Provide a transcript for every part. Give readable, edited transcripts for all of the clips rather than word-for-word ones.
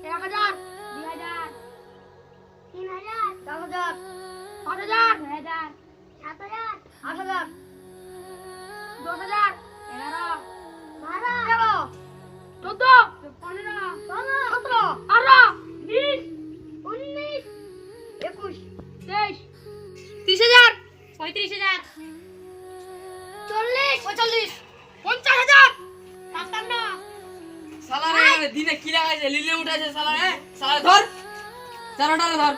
1000 2000 3000 10000 5000 6000 7000 8000 10000 11 12 13 14 15 16 17 18 19 20 21 30000 35,000 40 45 50,000 55 শালা রে দিনে কি লাগাইছে লিলে উঠাইছে শালা রে শালা ধর চারটা ধর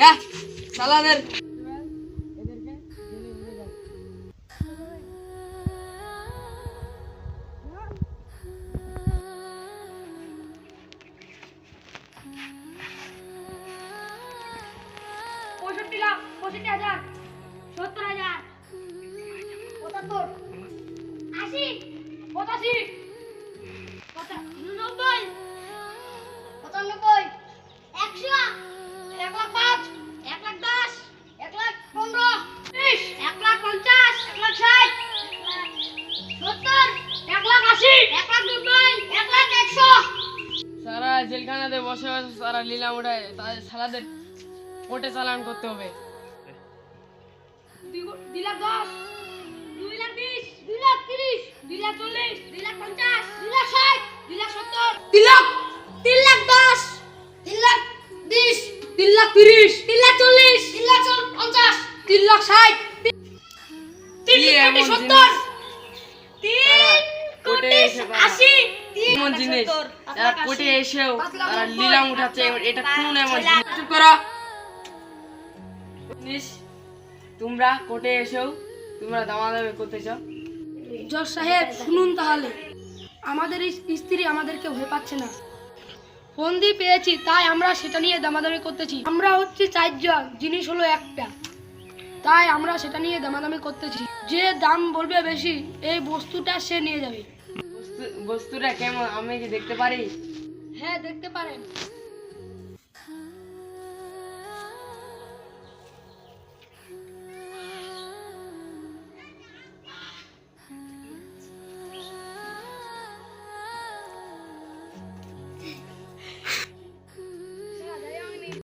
হ্যাঁ শালাদের এদেরকে জেলে নিয়ে যাও পঁয়ষট্টি লাখ 65,000 70,000 75 80 85 99 95 100 1,05,000 1,10,000 1,15,000 1,50,000 1,60,000 1,70,000 1,80,000 1,90,000 1,100 সারা জেলখানাতে বসে বসে সারা লীলা উঠায় তাদের শালাদের কোর্টে চালান করতে হবে 2,10,000 2,20,000 2,30,000 2,40,000 2,50,000 2,60,000 2,70,000 3,00,000 3,10,000 3,20,000 3,30,000 3,40,000 3,50,000 3,60,000 3,70,000 কোর্টে এসে 80 এমন জিনিস তারা কোর্টে এসেও তারা লীলা উঠাচ্ছে এটা কোন এমন জিনিস চুপ করো জিনিস তোমরা কোর্টে এসেও তোমরা দামাদামি করতেছ জজ সাহেব শুনুন তাহলে আমাদের এই স্ত্রী আমাদেরকে ভয় পাচ্ছে না ফন্দি পেয়েছি তাই আমরা সেটা নিয়ে দামাদামি করতেছি আমরা হচ্ছে 4 জন জিনিস হলো একটা তাই আমরা সেটা নিয়ে দামাদামি করতেছি যে দাম বলবে বেশি এই বস্তুটা সে নিয়ে যাবে বস্তুটা কেমন আমি কি দেখতে পারি হ্যাঁ দেখতে পারেন